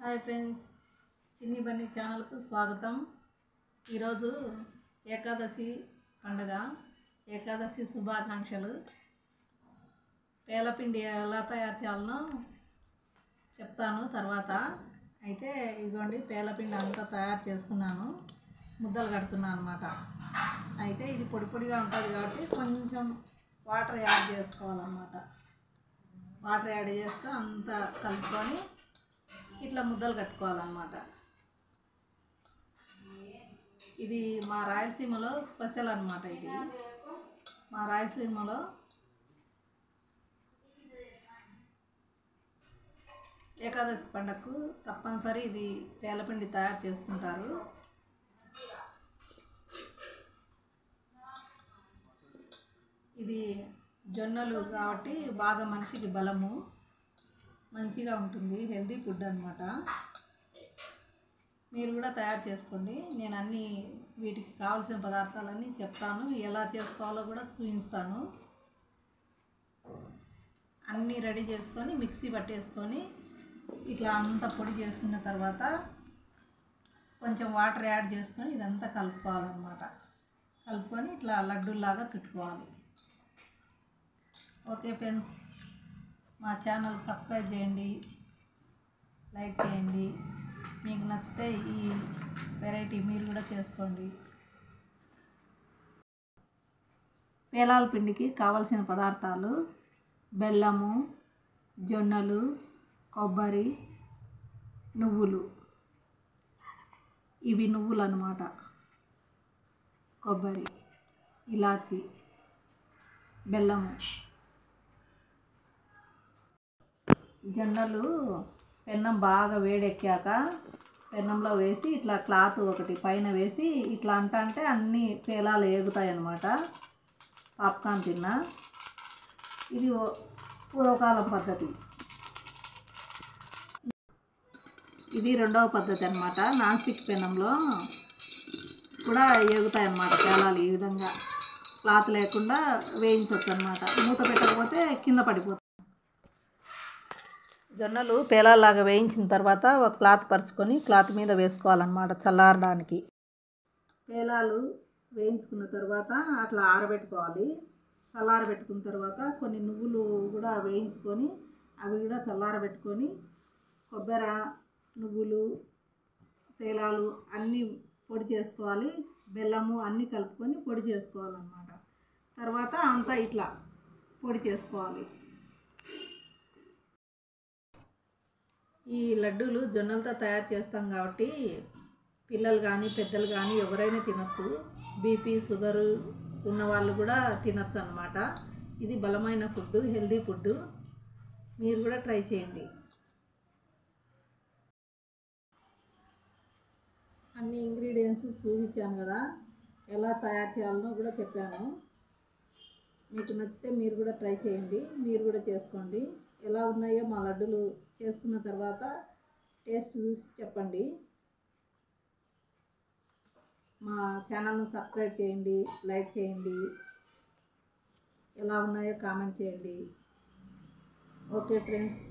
Hi friends, చిన్ని బన్నీ ఛానల్కు స్వాగతం. ఈరోజు ఏకాదశి పండుగ, ఏకాదశి శుభాకాంక్షలు. పేలపిండి ఎలా తయారు చేయాలనో చెప్తాను తర్వాత. అయితే ఇదిగోండి, పేలపిండి అంతా తయారు చేస్తున్నాను, ముద్దలు కడుతున్నాను అన్నమాట. అయితే ఇది పొడి పొడిగా ఉంటుంది కాబట్టి కొంచెం వాటర్ యాడ్ చేసుకోవాలన్నమాట. వాటర్ యాడ్ చేస్తే అంతా కలుపుకొని ఇట్లా ముద్దలు కట్టుకోవాలన్నమాట. ఇది మా రాయలసీమలో స్పెషల్ అన్నమాట. ఇది మా రాయలసీమలో ఏకాదశి పండగకు తప్పనిసరి ఇది పేలపిండి తయారు చేసుకుంటారు. ఇది జొన్నలు కాబట్టి బాగా మనిషికి బలము, మంచిగా ఉంటుంది, హెల్తీ ఫుడ్ అన్నమాట. మీరు కూడా తయారు చేసుకోండి. నేను అన్నీ వీటికి కావాల్సిన పదార్థాలన్నీ చెప్తాను, ఎలా చేసుకోవాలో కూడా చూపిస్తాను. అన్నీ రెడీ చేసుకొని మిక్సీ పట్టేసుకొని ఇట్లా అంతా పొడి చేసుకున్న తర్వాత కొంచెం వాటర్ యాడ్ చేసుకొని ఇదంతా కలుపుకోవాలన్నమాట. కలుపుకొని ఇట్లా లడ్డూలాగా చుట్టుకోవాలి. ఓకే ఫ్రెండ్స్, మా ఛానల్ సబ్స్క్రైబ్ చేయండి, లైక్ చేయండి. మీకు నచ్చితే ఈ వెరైటీ మీరు కూడా చేసుకోండి. పేలాల పిండికి కావలసిన పదార్థాలు: బెల్లము, జొన్నలు, కొబ్బరి, నువ్వులు. ఇవి నువ్వులు అన్నమాట. కొబ్బరి, ఇలాచి, బెల్లము. జొన్నలు పెన్నం బాగా వేడెక్కాక పెన్నంలో వేసి ఇట్లా క్లాత్ ఒకటి పైన వేసి ఇట్లా అంటే అన్ని పేలాలు ఏగుతాయి అన్నమాట. పాప్కార్న్ తిన్నా. ఇది పూర్వకాలం పద్ధతి. ఇది రెండవ పద్ధతి అన్నమాట. నాన్ స్టిక్ పెన్నంలో కూడా ఏగుతాయి అన్నమాట పేలాలు. ఈ విధంగా క్లాత్ లేకుండా వేయించవచ్చు అన్నమాట. మూత పెట్టకపోతే కింద పడిపోతుంది. జొన్నలు పేలాలాగా వేయించిన తర్వాత ఒక క్లాత్ పరుచుకొని క్లాత్ మీద వేసుకోవాలన్నమాట చల్లారడానికి. పేలాలు వేయించుకున్న తర్వాత అట్లా ఆరబెట్టుకోవాలి. చల్లారబెట్టుకున్న తర్వాత కొన్ని నువ్వులు కూడా వేయించుకొని అవి కూడా చల్లారబెట్టుకొని కొబ్బరి, నువ్వులు, పేలాలు అన్నీ పొడి చేసుకోవాలి. బెల్లము అన్నీ కలుపుకొని పొడి చేసుకోవాలన్నమాట. తర్వాత అంతా ఇట్లా పొడి చేసుకోవాలి. ఈ లడ్డూలు జొన్నలతో తయారు చేస్తాం కాబట్టి పిల్లలు కానీ పెద్దలు కానీ ఎవరైనా తినచ్చు. బీపీ, షుగరు ఉన్నవాళ్ళు కూడా తినచ్చు అన్నమాట. ఇది బలమైన ఫుడ్, హెల్దీ ఫుడ్. మీరు కూడా ట్రై చేయండి. అన్ని ఇంగ్రీడియంట్స్ చూపించాను కదా, ఎలా తయారు చేయాలనో కూడా చెప్పాను. మీకు నచ్చితే మీరు కూడా ట్రై చేయండి, మీరు కూడా చేసుకోండి. ఎలా ఉన్నాయో మా లడ్డూలు చేసుకున్న తర్వాత టేస్ట్ చూసి చెప్పండి. మా ఛానల్ని సబ్స్క్రైబ్ చేయండి, లైక్ చేయండి, ఎలా ఉన్నాయో కామెంట్ చేయండి. Okay friends.